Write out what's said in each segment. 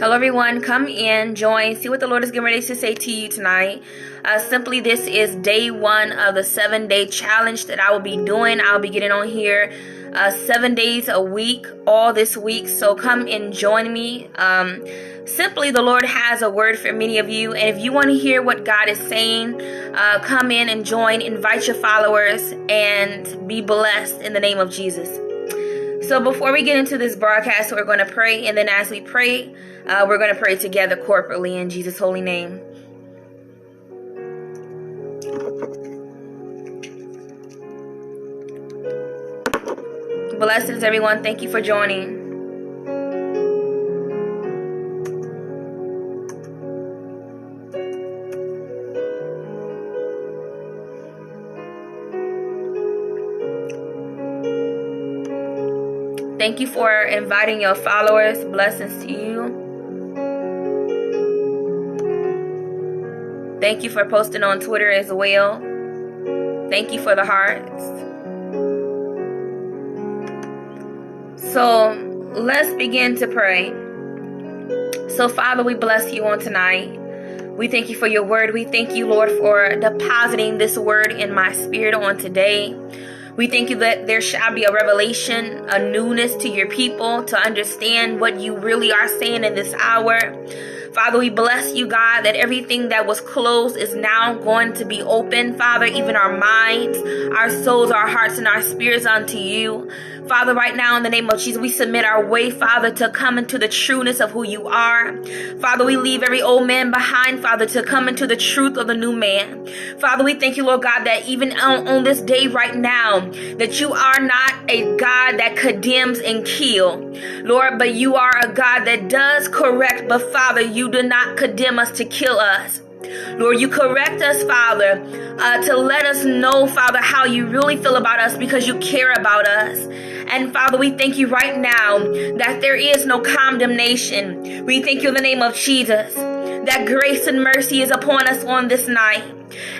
Hello everyone, come in, join, see what the Lord is getting ready to say to you tonight. Simply, this is day 1 of the 7-day challenge that I will be doing. I'll be getting on here 7 days a week, all this week. So come and join me. Simply, the Lord has a word for many of you. And if you want to hear what God is saying, come in and join, invite your followers, and be blessed in the name of Jesus. So before we get into this broadcast, we're going to pray. And then as we pray, we're going to pray together corporately in Jesus' holy name. Blessings, everyone. Thank you for joining. Thank you for inviting your followers. Blessings to you. Thank you for posting on Twitter as well. Thank you for the hearts. So let's begin to pray. So Father, we bless you on tonight. We thank you for your word. We thank you, Lord, for depositing this word in my spirit on today. We thank you that there shall be a revelation, a newness to your people to understand what you really are saying in this hour. Father, we bless you, God, that everything that was closed is now going to be open. Father, even our minds, our souls, our hearts, and our spirits unto you. Father, right now in the name of Jesus, we submit our way, Father, to come into the trueness of who you are. Father, we leave every old man behind, Father, to come into the truth of the new man. Father, we thank you, Lord God, that even on this day right now, that you are not a God that condemns and kill, Lord, but you are a God that does correct. But Father, you do not condemn us to kill us. Lord, you correct us, Father, to let us know, Father, how you really feel about us because you care about us. And Father, we thank you right now that there is no condemnation. We thank you in the name of Jesus that grace and mercy is upon us on this night.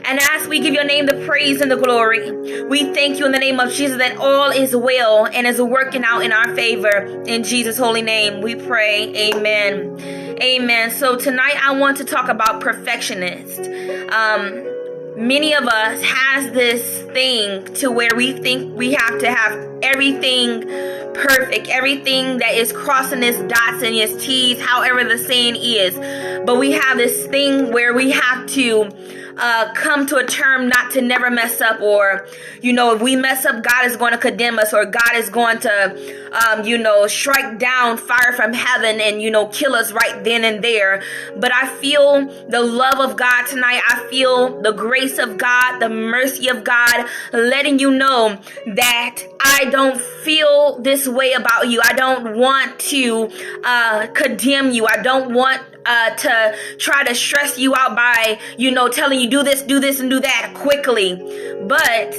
And as we give your name the praise and the glory, we thank you in the name of Jesus that all is well and is working out in our favor. In Jesus' holy name we pray. Amen. Amen. So tonight I want to talk about perfectionist. Many of us has this thing to where we think we have to have everything perfect, everything that is crossing its dots and its T's, however the saying is. But we have this thing where we have to come to a term not to never mess up, or if we mess up, God is going to condemn us, or God is going to strike down fire from heaven and kill us right then and there. But I feel the love of God tonight. I feel the grace of God, the mercy of God, letting you know that I don't feel this way about you. I don't want to condemn you. I don't want to try to stress you out by, telling you do this, and do that quickly. But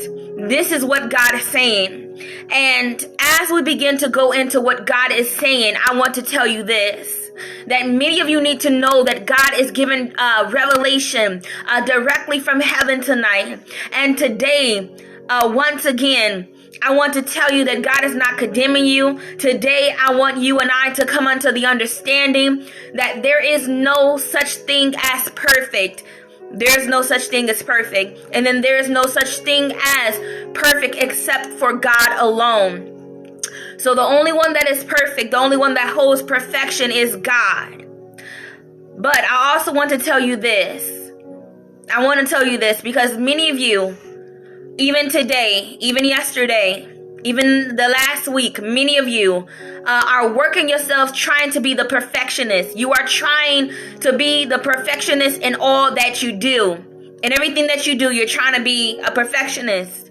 this is what God is saying. And as we begin to go into what God is saying, I want to tell you this, that many of you need to know that God is giving revelation directly from heaven tonight. And today, once again, I want to tell you that God is not condemning you. Today, I want you and I to come unto the understanding that there is no such thing as perfect. There is no such thing as perfect. And then there is no such thing as perfect except for God alone. So the only one that is perfect, the only one that holds perfection is God. But I also want to tell you this. I want to tell you this because many of you, even today, even yesterday, even the last week, many of you are working yourselves trying to be the perfectionist. You are trying to be the perfectionist in all that you do. In everything that you do, you're trying to be a perfectionist.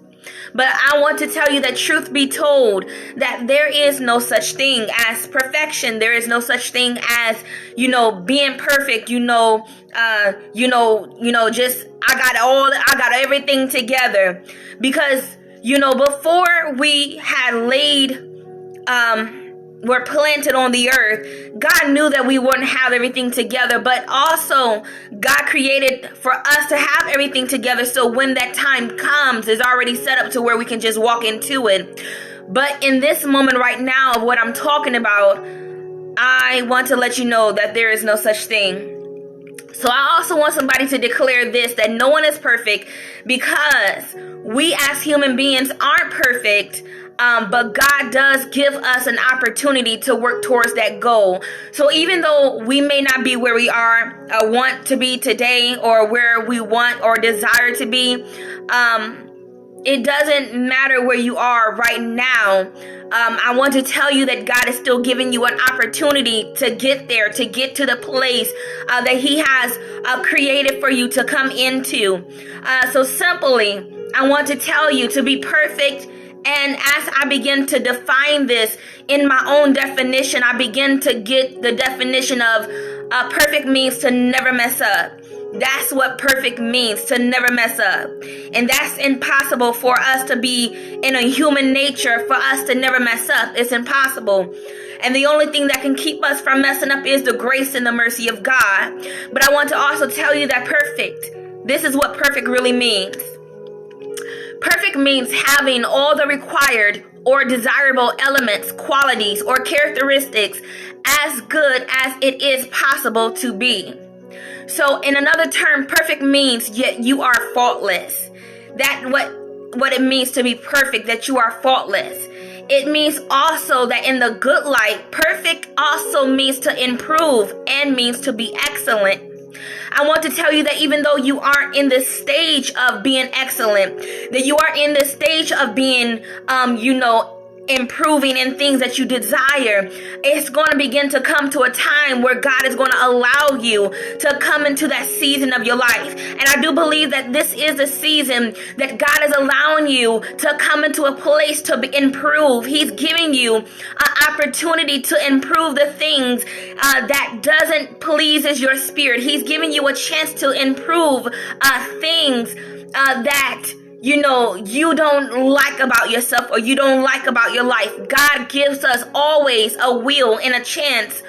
But I want to tell you that, truth be told, that there is no such thing as perfection. There is no such thing as, being perfect, just I got everything together. Because, before we had were planted on the earth, God knew that we wouldn't have everything together, but also God created for us to have everything together. So when that time comes, it's already set up to where we can just walk into it. But in this moment right now of what I'm talking about, I want to let you know that there is no such thing. So I also want somebody to declare this, that no one is perfect, because we as human beings aren't perfect. But God does give us an opportunity to work towards that goal. So even though we may not be where we are, want to be today, or where we want or desire to be, it doesn't matter where you are right now. I want to tell you that God is still giving you an opportunity to get there, to get to the place that He has created for you to come into. So simply, I want to tell you to be perfect. And as I begin to define this in my own definition, I begin to get the definition of perfect means to never mess up. That's what perfect means, to never mess up. And that's impossible for us to be in a human nature, for us to never mess up. It's impossible. And the only thing that can keep us from messing up is the grace and the mercy of God. But I want to also tell you that this is what perfect really means. Perfect means having all the required or desirable elements, qualities, or characteristics as good as it is possible to be. So in another term, perfect means yet you are faultless. That's what it means to be perfect, that you are faultless. It means also that in the good light, perfect also means to improve and means to be excellent. I want to tell you that even though you aren't in this stage of being excellent, that you are in this stage of being, improving in things that you desire, it's going to begin to come to a time where God is going to allow you to come into that season of your life. And I do believe that this is the season that God is allowing you to come into a place to improve. He's giving you an opportunity to improve the things that doesn't pleases your spirit. He's giving you a chance to improve things that you don't like about yourself, or you don't like about your life. God gives us always a will and a chance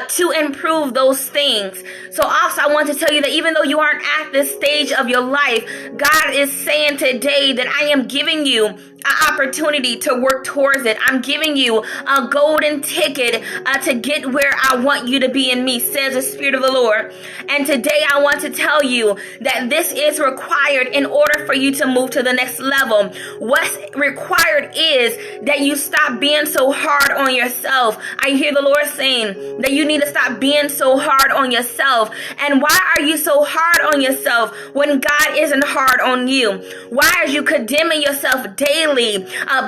to improve those things. So also I want to tell you that even though you aren't at this stage of your life, God is saying today that I am giving you an opportunity to work towards it. I'm giving you a golden ticket to get where I want you to be in me, says the Spirit of the Lord. And today I want to tell you that this is required in order for you to move to the next level. What's required is that you stop being so hard on yourself. I hear the Lord saying that you need to stop being so hard on yourself. And why are you so hard on yourself when God isn't hard on you? Why are you condemning yourself daily?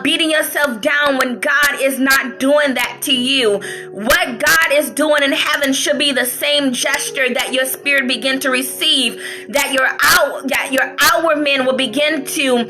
Beating yourself down when God is not doing that to you. What God is doing in heaven should be the same gesture that your spirit begin to receive, that your outward man will begin to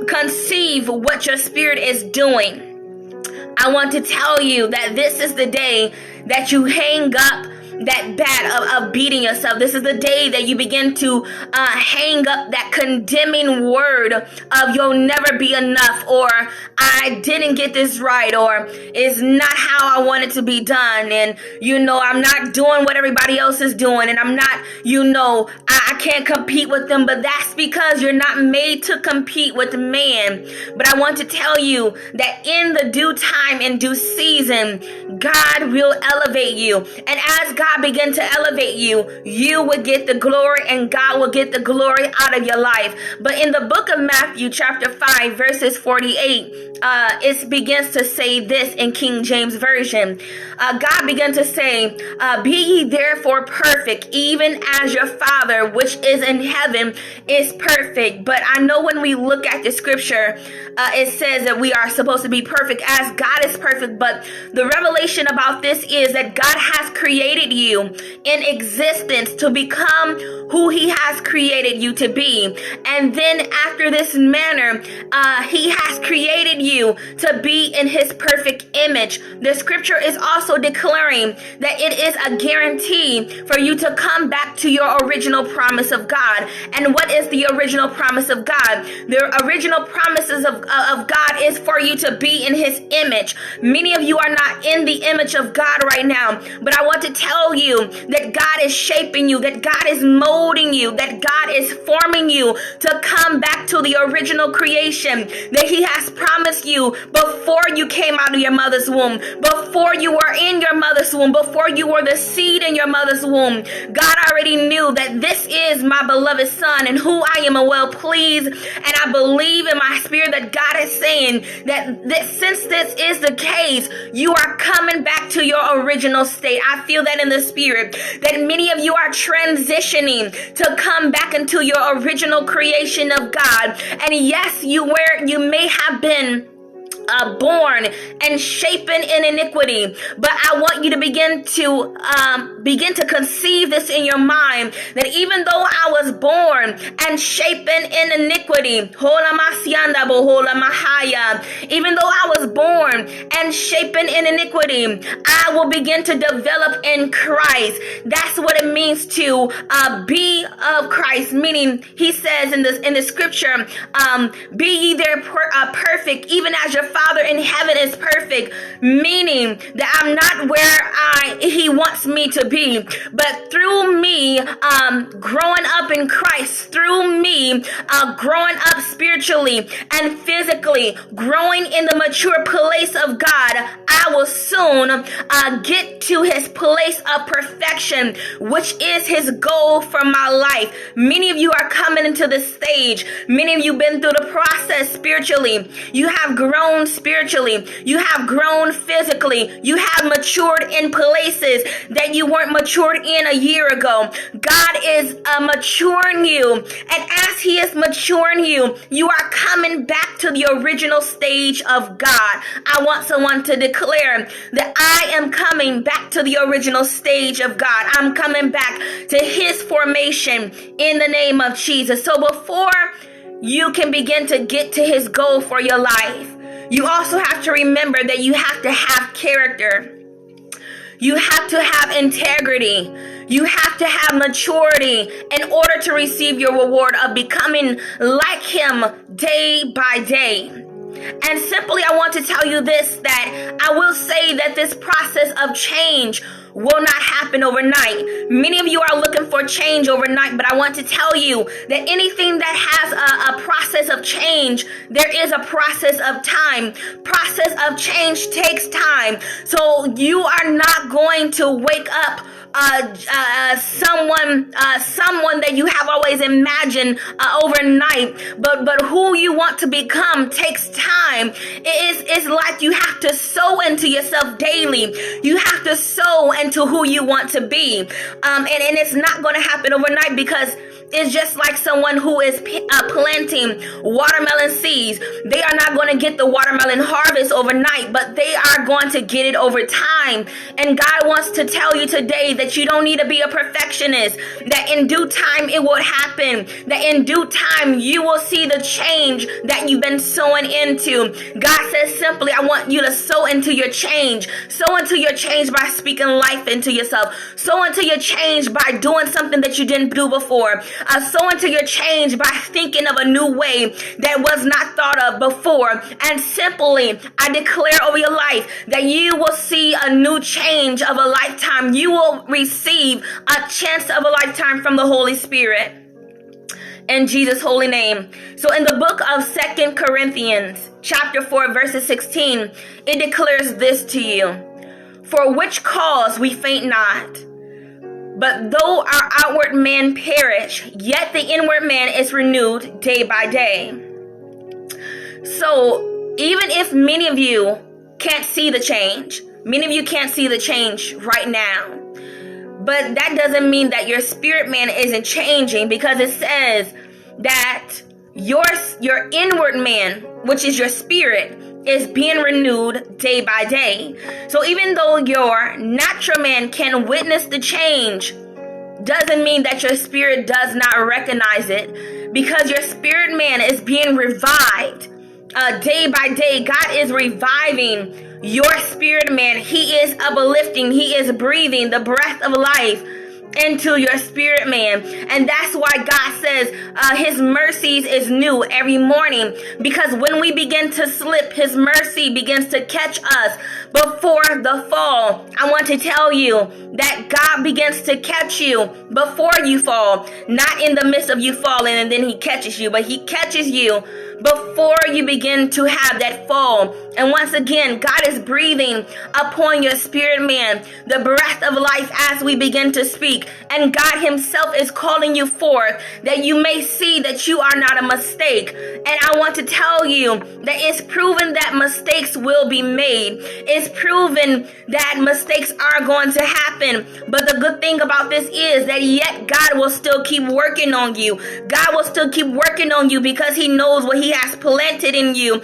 conceive what your spirit is doing. I want to tell you that this is the day that you hang up that bat of beating yourself. This is the day that you begin to hang up that condemning word of you'll never be enough, or I didn't get this right, or it's not how I want it to be done, and I'm not doing what everybody else is doing, and I'm not, I can't compete with them. But that's because you're not made to compete with man. But I want to tell you that in the due time and due season, God will elevate you. And as God begin to elevate you, you will get the glory, and God will get the glory out of your life. But in the book of Matthew chapter 5 verses 48, it begins to say this in King James Version. God began to say, be ye therefore perfect, even as your Father which is in heaven is perfect. But I know when we look at the scripture, it says that we are supposed to be perfect as God is perfect. But the revelation about this is that God has created you in existence to become who He has created you to be. And then after this manner, He has created you to be in His perfect image. The scripture is also declaring that it is a guarantee for you to come back to your original promise of God. And what is the original promise of God? The original promises of God is for you to be in His image. Many of you are not in the image of God right now, but I want to tell show you that God is shaping you, that God is molding you, that God is forming you to come back to the original creation that He has promised you before you came out of your mother's womb, before you were in your mother's womb, before you were the seed in your mother's womb. God already knew that this is my beloved Son and who I am well pleased. And I believe in my spirit that God is saying that since this is the case, you are coming back to your original state. I feel that in the spirit, that many of you are transitioning to come back into your original creation of God. And yes, you may have been born and shapen in iniquity, but I want you to begin to conceive this in your mind, that even though I was born and shapen in iniquity, even though I was born and shapen in iniquity, I will begin to develop in Christ. That's what it means to be of Christ, meaning He says in the scripture, be ye there perfect, even as your Father in heaven is perfect, meaning that I'm not where He wants me to be, but through me growing up in Christ, through me growing up spiritually and physically, growing in the mature place of God, I will soon get to His place of perfection, which is His goal for my life. Many of you are coming into this stage. Many of you been through the process spiritually. You have grown spiritually. You have grown physically. You have matured in places that you weren't matured in a year ago. God is maturing you. And as He is maturing you, you are coming back to the original stage of God. I want someone to declare that I am coming back to the original stage of God. I'm coming back to His formation in the name of Jesus. So before you can begin to get to His goal for your life, you also have to remember that you have to have character. You have to have integrity. You have to have maturity in order to receive your reward of becoming like Him day by day. And simply, I want to tell you this, that I will say that this process of change will not happen overnight. Many of you are looking for change overnight, but I want to tell you that anything that has a process of change, there is a process of time. Process of change takes time. So you are not going to wake up someone that you have always imagined overnight, but who you want to become takes time. It's like you have to sow into yourself daily. You have to sow into who you want to be, and it's not going to happen overnight, because it's just like someone who is planting watermelon seeds. They are not going to get the watermelon harvest overnight, but they are going to get it over time. And God wants to tell you today that you don't need to be a perfectionist, that in due time it will happen, that in due time you will see the change that you've been sowing into. God says simply, I want you to sow into your change. Sow into your change by speaking life into yourself. Sow into your change by doing something that you didn't do before. Sow into your change by thinking of a new way that was not thought of before. And simply, I declare over your life that you will see a new change of a lifetime. You will receive a chance of a lifetime from the Holy Spirit. In Jesus' holy name. So in the book of 2 Corinthians, chapter 4, verses 16, it declares this to you. For which cause we faint not. But though our outward man perish, yet the inward man is renewed day by day. So even if many of you can't see the change, many of you can't see the change right now, but that doesn't mean that your spirit man isn't changing, because it says that your inward man, which is your spirit, is being renewed day by day. So even though your natural man can witness the change, doesn't mean that your spirit does not recognize it, because your spirit man is being revived day by day. God is reviving your spirit man. He is uplifting. He is breathing the breath of life into your spirit man. And that's why God says his mercies is new every morning, because when we begin to slip, his mercy begins to catch us before the fall. I want to tell you that God begins to catch you before you fall, not in the midst of you falling and then he catches you, but he catches you before you begin to have that fall. And once again, God is breathing upon your spirit man the breath of life as we begin to speak. And God himself is calling you forth that you may see that you are not a mistake. And I want to tell you that it's proven that mistakes will be made. It's proven that mistakes are going to happen. But the good thing about this is that yet God will still keep working on you. God will still keep working on you because he knows what he has planted in you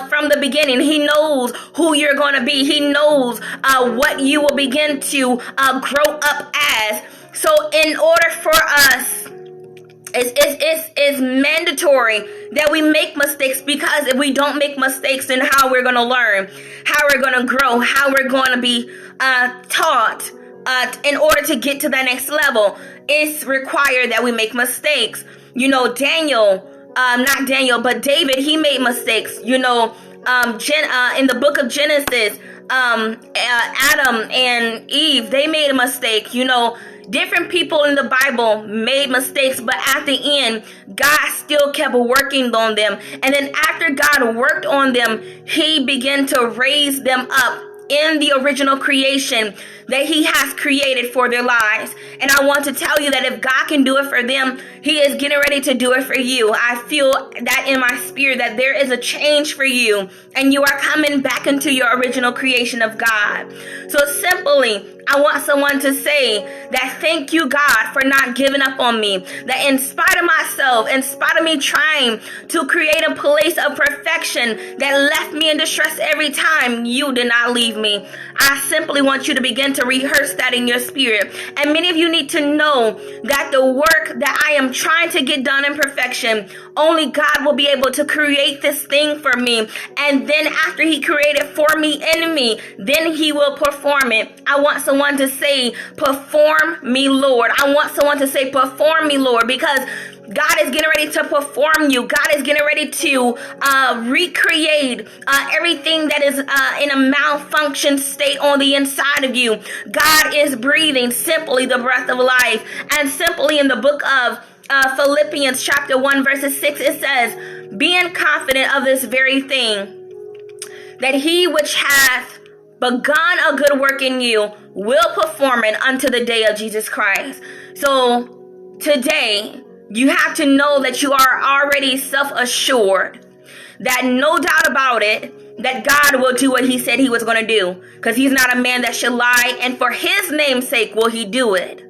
from the beginning. He knows who you're going to be. He knows what you will begin to grow up as. So in order for us, it's mandatory that we make mistakes, because if we don't make mistakes, then how we're going to learn, how we're going to grow, how we're going to be taught in order to get to the next level. It's required that we make mistakes. You know, David, he made mistakes. You know, in the book of Genesis, Adam and Eve, they made a mistake. You know, different people in the Bible made mistakes, but at the end, God still kept working on them. And then after God worked on them, he began to raise them up in the original creation that he has created for their lives. And I want to tell you that if God can do it for them, he is getting ready to do it for you. I feel that in my spirit that there is a change for you, and you are coming back into your original creation of God. So simply, I want someone to say that thank you, God, for not giving up on me. That in spite of myself, in spite of me trying to create a place of perfection that left me in distress every time, you did not leave me. I simply want you to begin to rehearse that in your spirit. And many of you need to know that the work that I am trying to get done in perfection, only God will be able to create this thing for me. And then after he created for me in me, then he will perform it. I want someone to say, perform me, Lord. I want someone to say, perform me, Lord, because God is getting ready to perform you. God is getting ready to recreate everything that is in a malfunction state on the inside of you. God is breathing simply the breath of life. And simply in the book of Philippians chapter 1 verses 6, it says, being confident of this very thing, that he which hath begun a good work in you will perform it unto the day of Jesus Christ. So today, you have to know that you are already self-assured, that no doubt about it, that God will do what he said he was going to do, because he's not a man that should lie, and for his name's sake will he do it.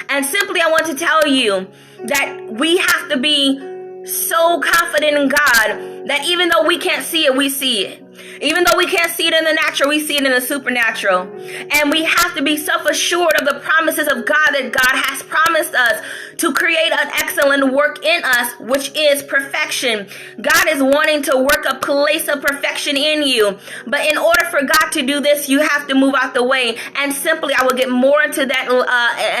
And simply I want to tell you that we have to be so confident in God that even though we can't see it, we see it. Even though we can't see it in the natural, we see it in the supernatural. And we have to be self-assured of the promises of God, that God has promised us to create an excellent work in us, which is perfection. God is wanting to work a place of perfection in you. But in order for God to do this, you have to move out the way. And simply, I will get more into that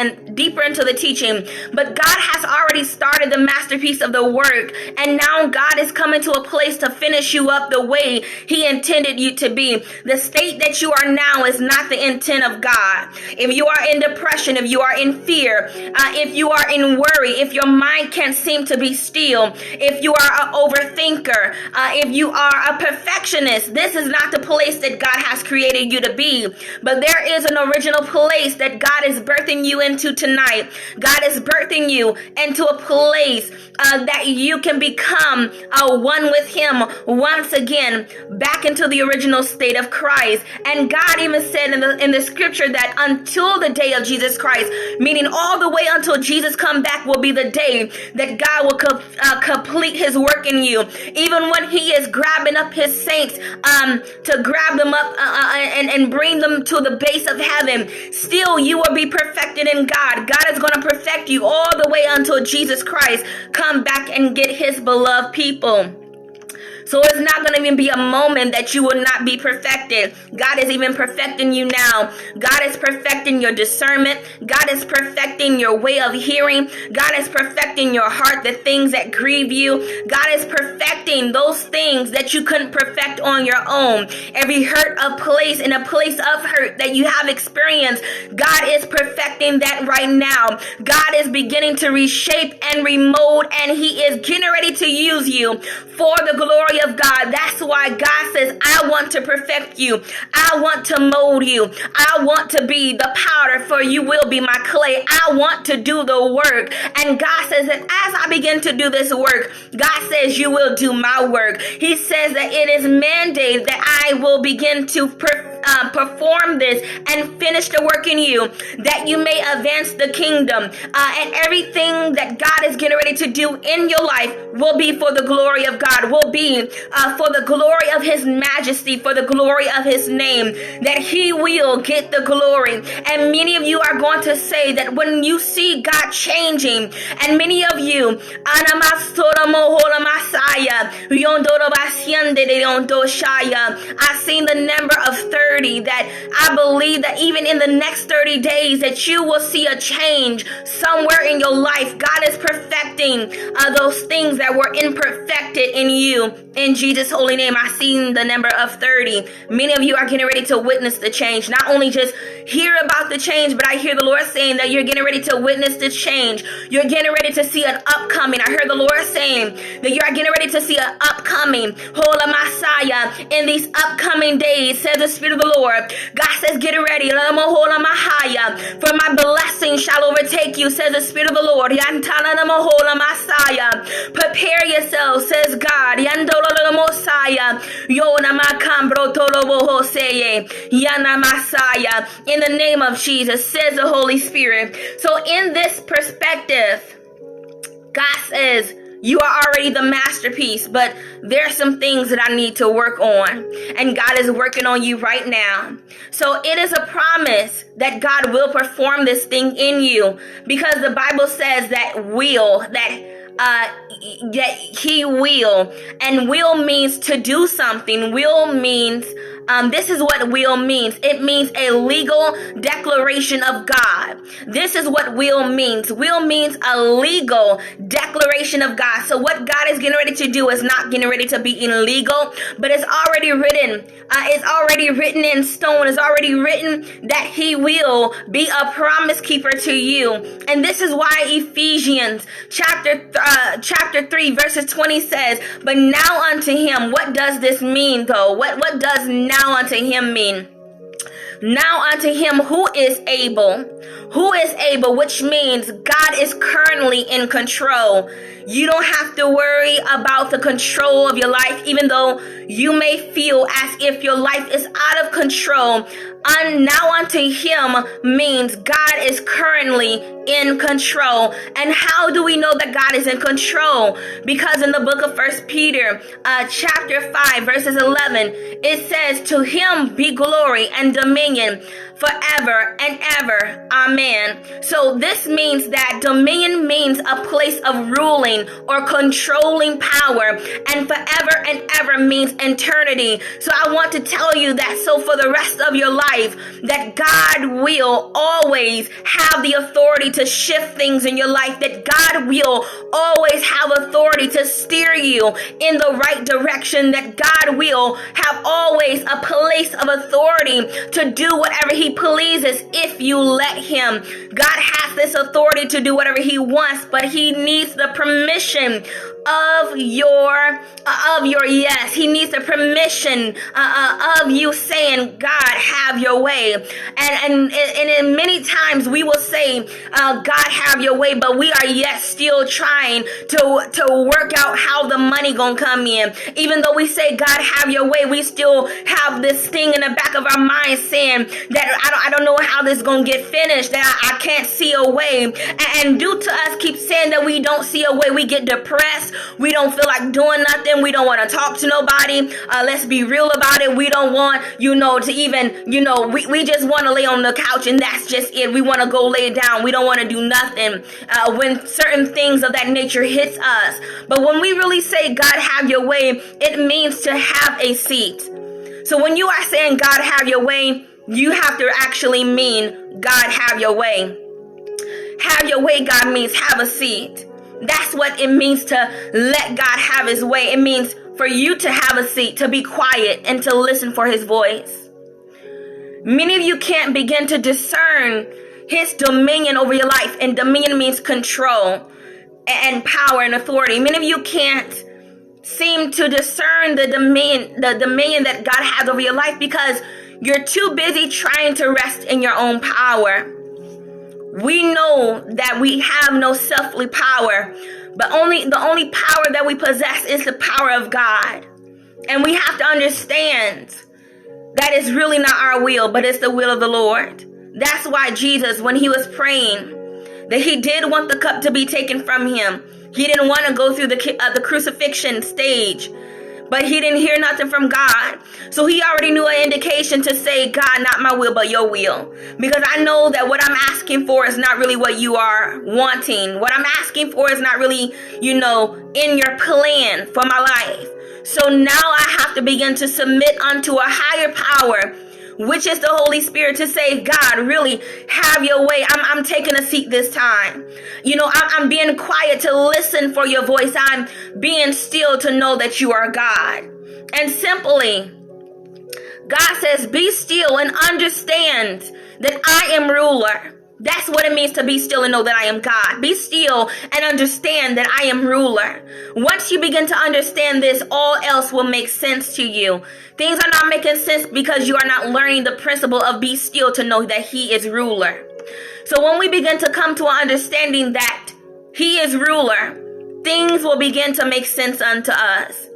and deeper into the teaching. But God has already started the masterpiece of the work. And now God is coming to a place to finish you up the way he intended you to be. The state that you are now is not the intent of God. If you are in depression, if you are in fear, if you are in worry, if your mind can't seem to be still, if you are an overthinker, if you are a perfectionist, this is not the place that God has created you to be. But there is an original place that God is birthing you into tonight. God is birthing you into a place that you can become one with him once again, back into the original state of Christ. And God even said in the scripture that until the day of Jesus Christ, meaning all the way until Jesus come back, will be the day that God will complete his work in you. Even when he is grabbing up his saints to grab them up and bring them to the base of heaven, still you will be perfected in God. God is going to perfect you all the way until Jesus Christ come back and get his beloved people. So it's not going to even be a moment that you will not be perfected. God is even perfecting you now. God is perfecting your discernment. God is perfecting your way of hearing. God is perfecting your heart, the things that grieve you. God is perfecting those things that you couldn't perfect on your own. Every hurt of place, in a place of hurt that you have experienced, God is perfecting that right now. God is beginning to reshape and remold, and he is getting ready to use you for the glory of God. That's why God says, I want to perfect you. I want to mold you. I want to be the powder, for you will be my clay. I want to do the work. And God says that as I begin to do this work, God says you will do my work. He says that it is mandated that I will begin to perform this and finish the work in you, that you may advance the kingdom. And everything that God is getting ready to do in your life will be for the glory of God, will be for the glory of his majesty, for the glory of his name, that he will get the glory. And many of you are going to say that when you see God changing, and many of you, I've seen the number of 30, that I believe that even in the next 30 days that you will see a change somewhere in your life. God is perfecting those things that were imperfected in you. In Jesus' holy name, I've seen the number of 30. Many of you are getting ready to witness the change. Not only just hear about the change, but I hear the Lord saying that you're getting ready to witness the change. You're getting ready to see an upcoming. I heard the Lord saying that you are getting ready to see an upcoming. Hola Messiah, in these upcoming days, says the Spirit of the Lord. God says, get ready. For my blessing shall overtake you, says the Spirit of the Lord. Prepare yourselves, says God. In the name of Jesus, says the Holy Spirit. So in this perspective, God says, you are already the masterpiece, but there are some things that I need to work on. And God is working on you right now. So it is a promise that God will perform this thing in you, because the Bible says that he will. And will means to do something. Will means this is what will means. It means a legal declaration of God. This is what will means. Will means a legal declaration of God. So what God is getting ready to do is not getting ready to be illegal, but it's already written. It's already written in stone. It's already written that he will be a promise keeper to you. And this is why Ephesians chapter 3 verses 20 says, but now unto him. What does this mean though? What does now unto him mean? Now unto him who is able, which means God is currently in control. You don't have to worry about the control of your life, even though you may feel as if your life is out of control. Now unto him means God is currently in control. And how do we know that God is in control? Because in the book of 1 Peter chapter 5 verses 11, it says, to him be glory and dominion forever and ever. Amen. So this means that dominion means a place of ruling or controlling power, and forever and ever means eternity. So I want to tell you that so for the rest of your life, that God will always have the authority to shift things in your life, that God will always have authority to steer you in the right direction, that God will have always a place of authority to do whatever he pleases if you let him. God has this authority to do whatever he wants, but he needs the permission of your yes. He needs the permission of you saying, God, have your way. And many times we will say, God, have your way, but we are yet still trying to work out how the money gonna come in. Even though we say, God, have your way, we still have this thing in the back of our mind saying, saying that I don't know how this is going to get finished, that I can't see a way. And due to us keep saying that we don't see a way, we get depressed. We don't feel like doing nothing. We don't want to talk to nobody. Let's be real about it. We don't want, to even, we just want to lay on the couch and that's just it. We want to go lay down. We don't want to do nothing when certain things of that nature hits us. But when we really say, God, have your way, it means to have a seat. So when you are saying, God, have your way, you have to actually mean, God, have your way. Have your way, God, means have a seat. That's what it means to let God have his way. It means for you to have a seat, to be quiet, and to listen for his voice. Many of you can't begin to discern his dominion over your life. And dominion means control and power and authority. Many of you can't seem to discern the dominion that God has over your life because you're too busy trying to rest in your own power. We know that we have no selfly power, but the only power that we possess is the power of God. And we have to understand that it's really not our will, but it's the will of the Lord. That's why Jesus, when he was praying, that he did want the cup to be taken from him. He didn't want to go through the crucifixion stage, but he didn't hear nothing from God. So he already knew an indication to say, God, not my will, but your will. Because I know that what I'm asking for is not really what you are wanting. What I'm asking for is not really, in your plan for my life. So now I have to begin to submit unto a higher power, which is the Holy Spirit, to say, God, really have your way. I'm taking a seat this time. I'm being quiet to listen for your voice. I'm being still to know that you are God. And simply, God says, be still and understand that I am ruler. That's what it means to be still and know that I am God. Be still and understand that I am ruler. Once you begin to understand this, all else will make sense to you. Things are not making sense because you are not learning the principle of be still to know that he is ruler. So when we begin to come to an understanding that he is ruler, things will begin to make sense unto us.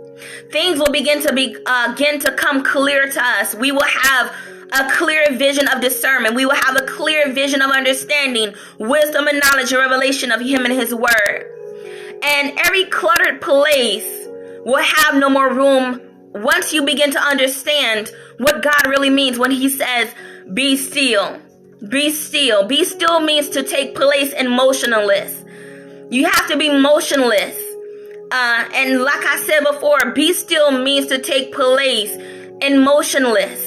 Things will begin to come clear to us. We will have a clear vision of discernment. We will have a clear vision of understanding, wisdom and knowledge and revelation of him and his word. And every cluttered place will have no more room once you begin to understand what God really means when he says, be still. Be still. Be still means to take place in motionless. You have to be motionless. And like I said before, be still means to take place in motionless.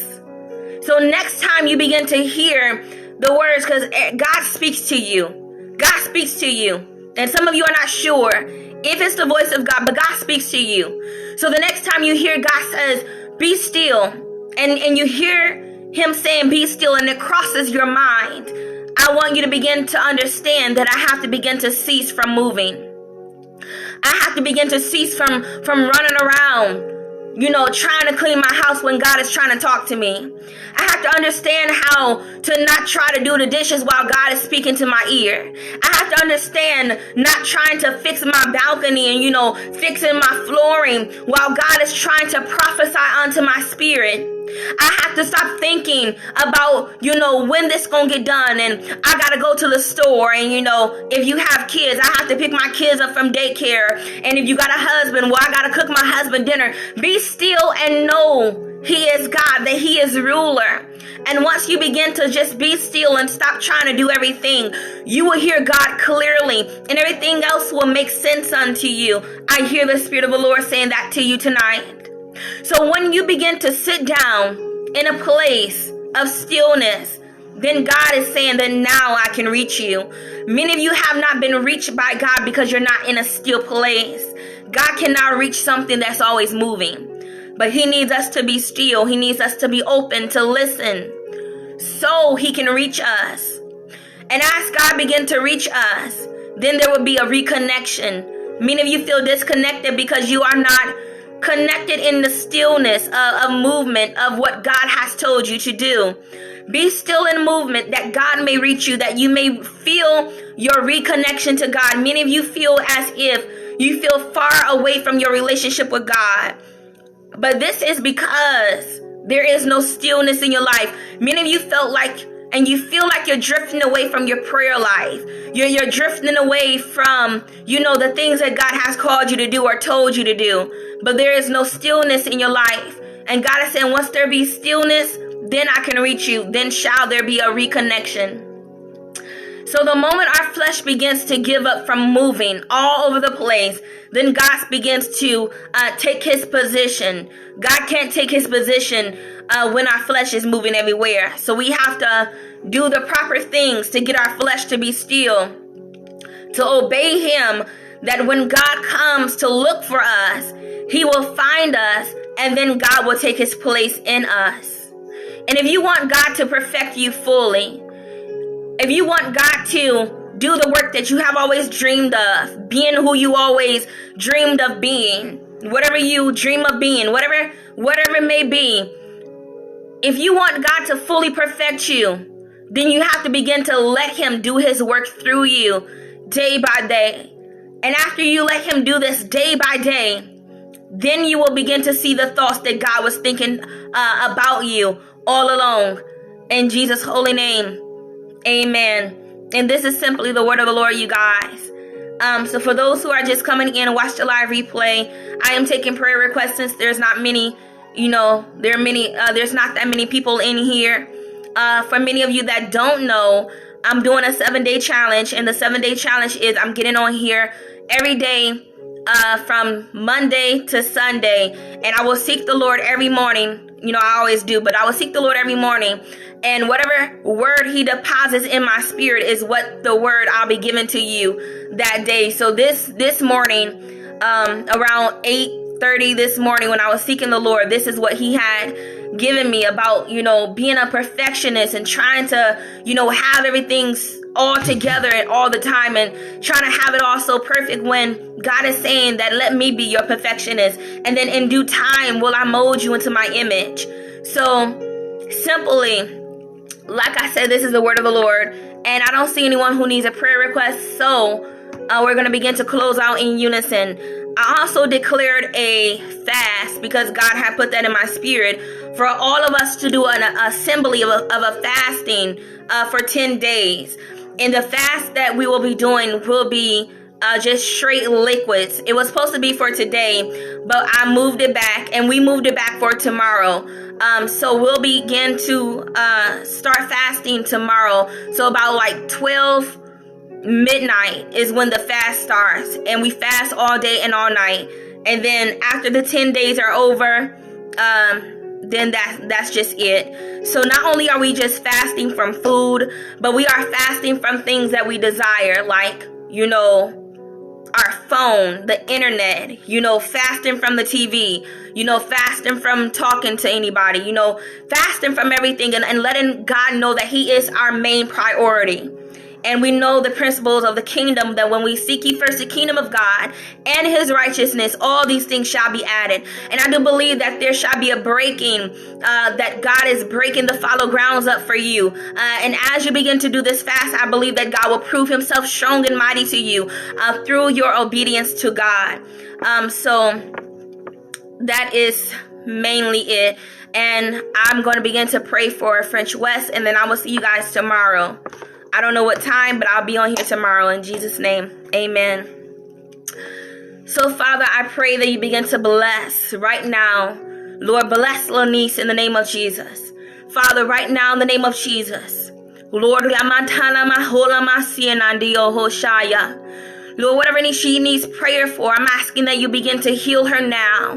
So next time you begin to hear the words, because God speaks to you. God speaks to you. And some of you are not sure if it's the voice of God, but God speaks to you. So the next time you hear God says, be still, and you hear him saying, be still, and it crosses your mind, I want you to begin to understand that I have to begin to cease from moving. I have to begin to cease from running around, trying to clean my house when God is trying to talk to me. I have to understand how to not try to do the dishes while God is speaking to my ear. I have to understand not trying to fix my balcony and, fixing my flooring while God is trying to prophesy unto my spirit. I have to stop thinking about, when this gonna get done, and I gotta go to the store, and if you have kids, I have to pick my kids up from daycare, and if you got a husband, I gotta cook my husband dinner. Be still and know he is God, that he is ruler. And once you begin to just be still and stop trying to do everything, you will hear God clearly, and everything else will make sense unto you. I hear the Spirit of the Lord saying that to you tonight. So when you begin to sit down in a place of stillness, then God is saying that now I can reach you. Many of you have not been reached by God because you're not in a still place. God cannot reach something that's always moving. But he needs us to be still. He needs us to be open to listen so he can reach us. And as God begins to reach us, then there will be a reconnection. Many of you feel disconnected because you are not connected in the stillness of movement of what God has told you to do. Be still in movement that God may reach you, that you may feel your reconnection to God. Many of you feel as if you feel far away from your relationship with God. But this is because There is no stillness in your life. Many of you felt like, and you feel like you're drifting away from your prayer life. You're drifting away from, the things that God has called you to do or told you to do. But there is no stillness in your life. And God is saying, once there be stillness, then I can reach you. Then shall there be a reconnection. So the moment our flesh begins to give up from moving all over the place, then God begins to take his position. God can't take his position when our flesh is moving everywhere. So we have to do the proper things to get our flesh to be still, to obey him, that when God comes to look for us, he will find us, and then God will take his place in us. And if you want God to perfect you fully, if you want God to do the work that you have always dreamed of, being who you always dreamed of being, whatever you dream of being, whatever it may be, if you want God to fully perfect you, then you have to begin to let him do his work through you day by day. And after you let him do this day by day, then you will begin to see the thoughts that God was thinking about you all along. In Jesus' holy name, amen. And this is simply the word of the Lord, you guys. So for those who are just coming in and watch the live replay, I am taking prayer requests since there's not many, there's not that many people in here. For many of you that don't know, I'm doing a 7-day challenge, and the 7-day challenge is I'm getting on here every day from Monday to Sunday, and I will seek the Lord every morning. I always do, but I will seek the Lord every morning, and whatever word he deposits in my spirit is what the word I'll be giving to you that day. So this morning, around 8:30 this morning, when I was seeking the Lord, this is what he had given me about, being a perfectionist and trying to, have everything all together and all the time and trying to have it all so perfect, when God is saying that let me be your perfectionist, and then in due time will I mold you into my image. So simply, like I said, this is the word of the Lord, and I don't see anyone who needs a prayer request, so we're going to begin to close out in unison. I also declared a fast because God had put that in my spirit for all of us to do an assembly of a fasting for 10 days. And the fast that we will be doing will be just straight liquids. It was supposed to be for today, but I moved it back, and we moved it back for tomorrow. So we'll begin to start fasting tomorrow. So about like 12 midnight is when the fast starts, and we fast all day and all night. And then after the 10 days are over, then that's just it. So not only are we just fasting from food, but we are fasting from things that we desire, like, our phone, the internet, fasting from the TV, fasting from talking to anybody, fasting from everything, and letting God know that he is our main priority. And we know the principles of the kingdom, that when we seek ye first the kingdom of God and his righteousness, all these things shall be added. And I do believe that there shall be a breaking, that God is breaking the fallow grounds up for you. And as you begin to do this fast, I believe that God will prove himself strong and mighty to you through your obedience to God. So that is mainly it. And I'm going to begin to pray for French West, and then I will see you guys tomorrow. I don't know what time, but I'll be on here tomorrow. In Jesus' name, amen. So, Father, I pray that you begin to bless right now. Lord, bless Lanice in the name of Jesus. Father, right now in the name of Jesus. Lord, Lord, whatever she needs prayer for, I'm asking that you begin to heal her now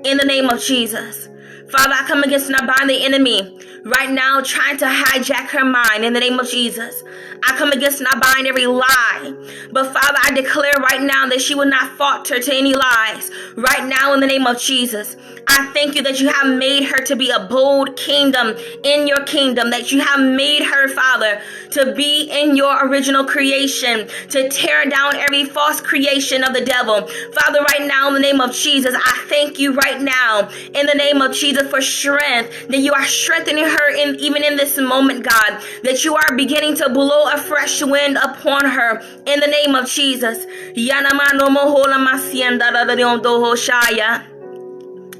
in the name of Jesus. Father, I come against and I bind the enemy right now trying to hijack her mind in the name of Jesus. I come against and I bind every lie. But Father, I declare right now that she will not falter to any lies. Right now in the name of Jesus. I thank you that you have made her to be a bold kingdom in your kingdom. That you have made her, Father, to be in your original creation. To tear down every false creation of the devil. Father, right now in the name of Jesus, I thank you right now in the name of Jesus for strength. That you are strengthening her even in this moment, God. That you are beginning to blow a fresh wind upon her in the name of Jesus.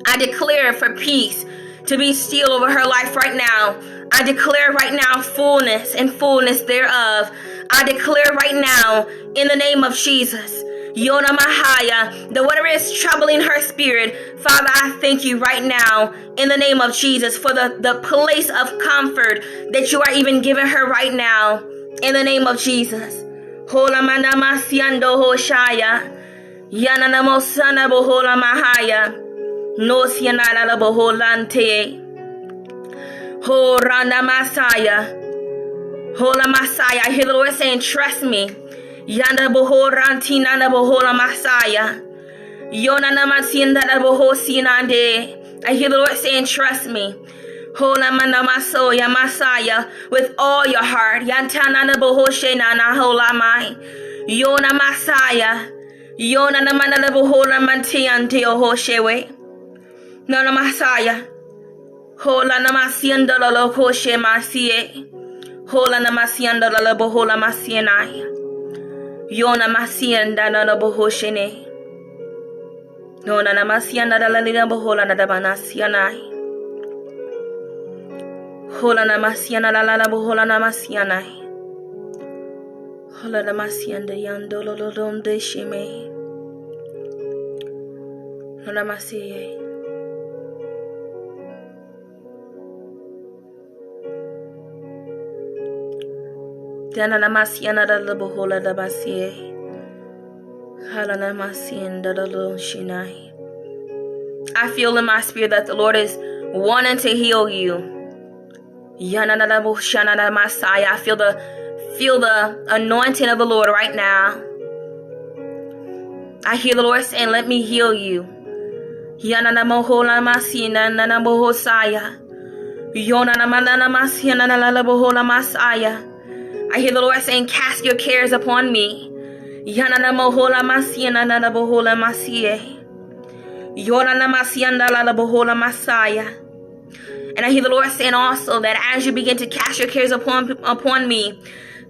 I declare for peace to be still over her life right now. I declare right now fullness and fullness thereof. I declare right now in the name of Jesus, Yona Mahaya, that whatever is troubling her spirit, Father, I thank you right now in the name of Jesus for the place of comfort that you are even giving her right now in the name of Jesus. Hola manama siando hoshaya, yana namosana bohola mahaya, no sianala la boholante, ho rana masaya, hola masaya. I hear the Lord saying, trust me. Yanda bohoranti nana bohola masaya, yona namasienda la bohosinande. I hear the Lord saying, trust me. Hola manamasoya masaya with all your heart. Yantana na bohoshe nana hola mai. Yona masaya. Yona namana na bohola mantiante ohoshewe. Nana masaya. Hola namasienda la lohoshe masie. Hola namasienda la bohola masienaya. Yona masienda na bohoshe ne. Nona namasienda la lina bohola na dabanasianai. Hola namasiana la la bohola namasiana. Hola namasianda yandolo lodom de shime. Hola masiye. Dana namasiana la bohola da basiye. Hola namasianda la lo shinai. I feel in my spirit that the Lord is wanting to heal you. I feel the anointing of the Lord right now. I hear the Lord saying, let me heal you. I hear the Lord saying, cast your cares upon me. And I hear the Lord saying also that as you begin to cast your cares upon me,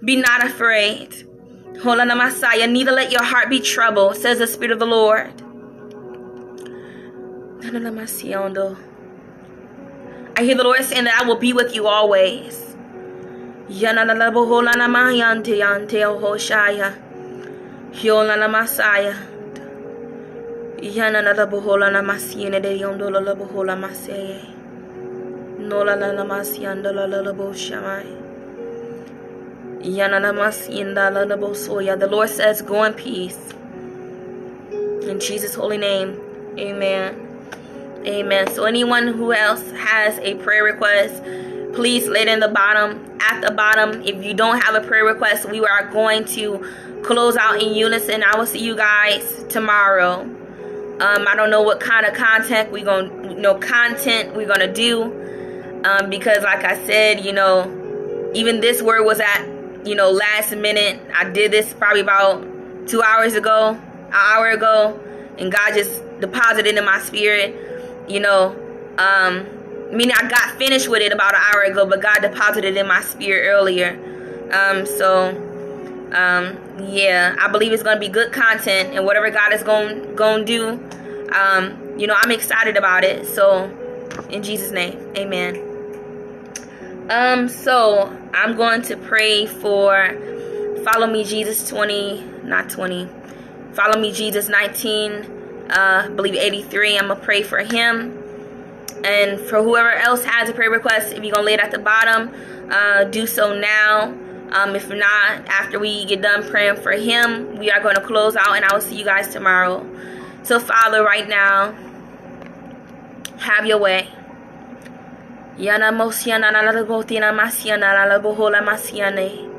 be not afraid. Neither let your heart be troubled, says the Spirit of the Lord. I hear the Lord saying that I will be with you always. Nola la la masianda la la bo shamai. Yana la masianda la la bo soya. The Lord says, go in peace. In Jesus' holy name, amen. Amen. So anyone who else has a prayer request, please lay it in the bottom. At the bottom, if you don't have a prayer request, we are going to close out in unison. I will see you guys tomorrow. I don't know what kind of content we're gonna do. Because like I said, even this word was at, last minute. I did this probably about 2 hours ago, an hour ago, and God just deposited in my spirit, meaning I got finished with it about an hour ago, but God deposited in my spirit earlier. Yeah, I believe it's going to be good content, and whatever God is going to do, I'm excited about it. So in Jesus' name, amen. So I'm going to pray for Follow Me Jesus 20, Follow Me Jesus 19, I believe 83. I'm going to pray for him. And for whoever else has a prayer request, if you're going to lay it at the bottom, do so now. If not, after we get done praying for him, we are going to close out, and I will see you guys tomorrow. So Father, right now, have your way. Yana mosiana la la botina masiana la la bohola masiane.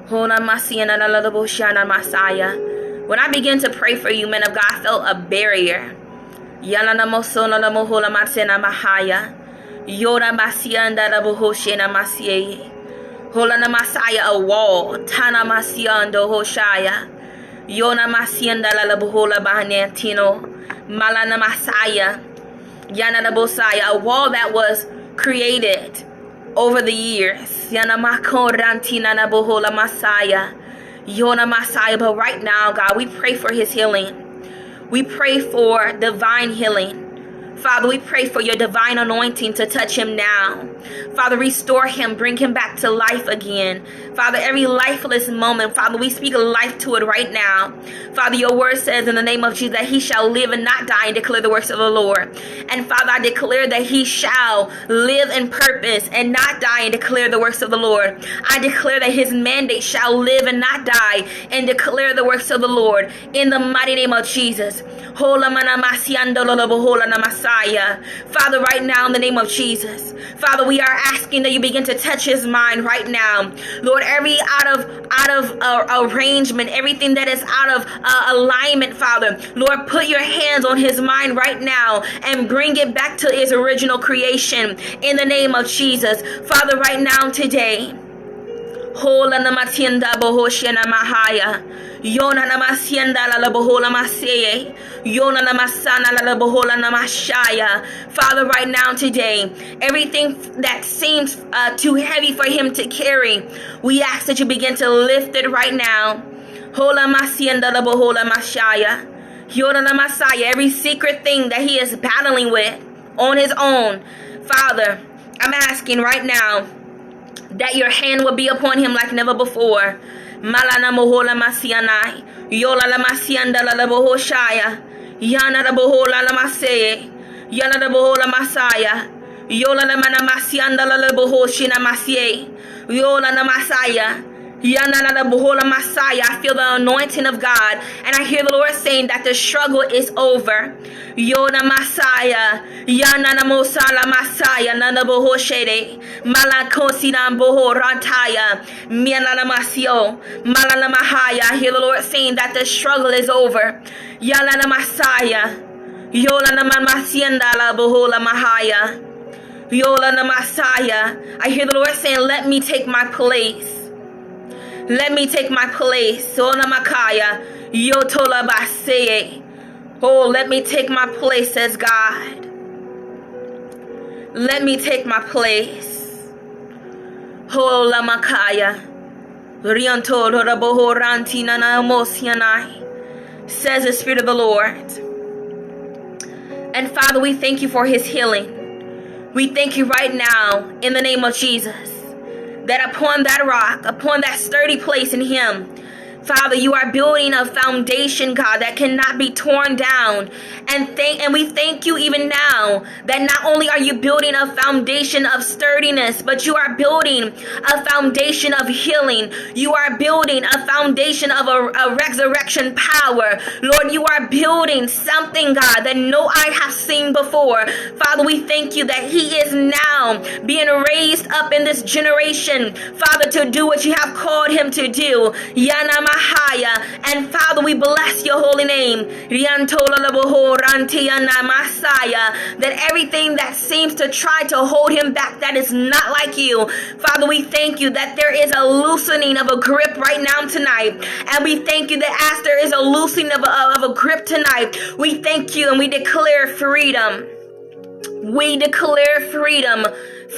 Hola masiana la la boshana masaya. When I began to pray for you, men of God, I felt a barrier. Yana na mosona la mohola masena mahaya. Yoda masianda la bohoshena masie. Hola na masaya a wall. Tana masiando hoshaya. Yona masianda la la bohola bahanantino. Malana masaya. Yana na bosaya, a wall that was created over the years. Yana makorantina na bohola masaya. Yona masaya. But right now, God, we pray for his healing. We pray for divine healing Father, we pray for your divine anointing to touch him now. Father, restore him, bring him back to life again. Father, every lifeless moment, Father, we speak life to it right now. Father, your word says in the name of Jesus that he shall live and not die and declare the works of the Lord. And Father, I declare that he shall live in purpose and not die and declare the works of the Lord. I declare that his mandate shall live and not die and declare the works of the Lord in the mighty name of Jesus. Father, right now in the name of Jesus, Father, we are asking that you begin to touch his mind right now. Lord, every out of arrangement, everything that is out of alignment, Father, Lord, put your hands on his mind right now and bring it back to his original creation in the name of Jesus. Father, right now today, Hola namatienda bohoshena mahaya. Yona namasienda la bohola maseye. Yona namasana la bohola namashaya. Father, right now today, everything that seems too heavy for him to carry, we ask that you begin to lift it right now. Hola masienda la bohola mashaya. Yona namasaya. Every secret thing that he is battling with on his own, Father, I'm asking right now that your hand will be upon him like never before. Malana mohola masianai. Yola la masianda la bohoshaya. Yana la bohola la maseye. Yana la bohola masaya. Yola la mana masianda la bohoshina masye. Yola la masaya. Yana la bohola masaya. I feel the anointing of God, and I hear the Lord saying that the struggle is over. Yona masaya. Yana na mosala masaya. Nana bohoshede. Malakosi na boho rantaya. Miana na masio. Malana mahaya. I hear the Lord saying that the struggle is over. Yana na masaya. Yola na mamasienda la bohola mahaya. Yola na masaya. I hear the Lord saying, let me take my place. Let me take my place. Sona makaya. Yotola baseye. Oh, let me take my place, says God. Let me take my place. Oh, la makaya. Rianto raboho rantina na mosianai, says the Spirit of the Lord. And Father, we thank you for his healing. We thank you right now in the name of Jesus, that upon that rock, upon that sturdy place in him, Father, you are building a foundation, God, that cannot be torn down. And we thank you even now that not only are you building a foundation of sturdiness, but you are building a foundation of healing. You are building a foundation of a resurrection power. Lord, you are building something, God, that no eye has seen before. Father, we thank you that he is now being raised up in this generation, Father, to do what you have called him to do. Yana Mahaya. And Father, we bless your holy name. That everything that seems to try to hold him back, that is not like you, Father, we thank you that there is a loosening of a grip right now tonight. And we thank you that as there is a loosening of a grip tonight, we thank you and we declare freedom. We declare freedom.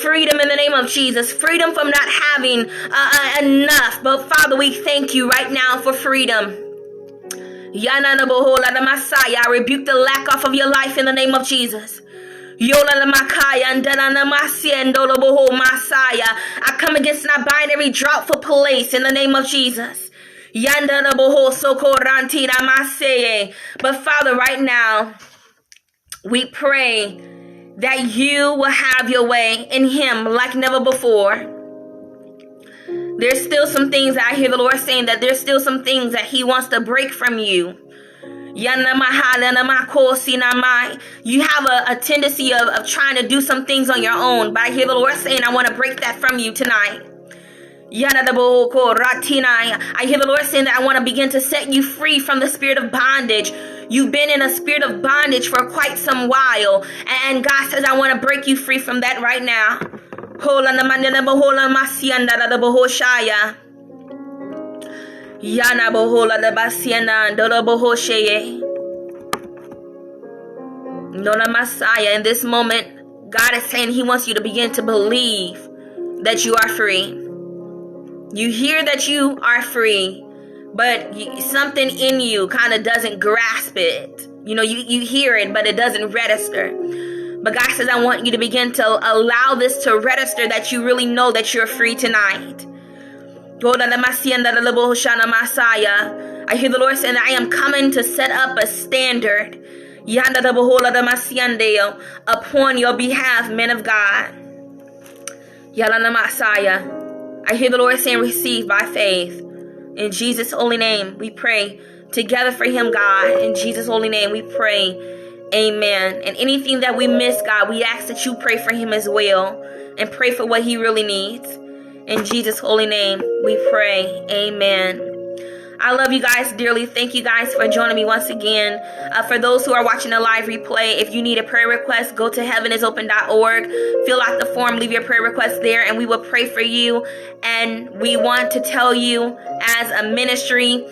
Freedom in the name of Jesus. Freedom from not having enough. But Father, we thank you right now for freedom. Yana bohola the Messiah. I rebuke the lack off of your life in the name of Jesus. Yola la makaya and dana masiendo la boho Messiah. I come against and I bind every droughtful place in the name of Jesus. Yanda la boho soko rantina maseye. But Father, right now, we pray that you will have your way in him like never before. There's still some things that I hear the Lord saying, that there's still some things that he wants to break from you. You have a tendency of trying to do some things on your own, but I hear the Lord saying, I want to break that from you tonight. I hear the Lord saying that I want to begin to set you free from the spirit of bondage. You've been in a spirit of bondage for quite some while, and God says, I want to break you free from that right now. In this moment, God is saying he wants you to begin to believe that you are free. You hear that you are free, but something in you kind of doesn't grasp it. you hear it, but it doesn't register. But God says, I want you to begin to allow this to register, that you really know that you're free tonight. I hear the Lord saying that I am coming to set up a standard upon your behalf, men of God. I hear the Lord saying, receive by faith. In Jesus' holy name, we pray together for him, God. In Jesus' holy name, we pray. Amen. And anything that we miss, God, we ask that you pray for him as well, and pray for what he really needs. In Jesus' holy name, we pray. Amen. I love you guys dearly. Thank you guys for joining me once again. For those who are watching the live replay, if you need a prayer request, go to heavenisopen.org. Fill out the form, leave your prayer request there, and we will pray for you. And we want to tell you, as a ministry,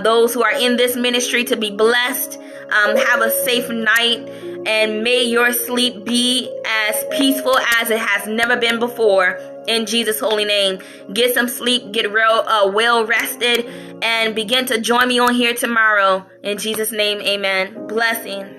those who are in this ministry, to be blessed. Have a safe night, and may your sleep be as peaceful as it has never been before. In Jesus' holy name, get some sleep, get well rested, and begin to join me on here tomorrow. In Jesus' name, amen. Blessings.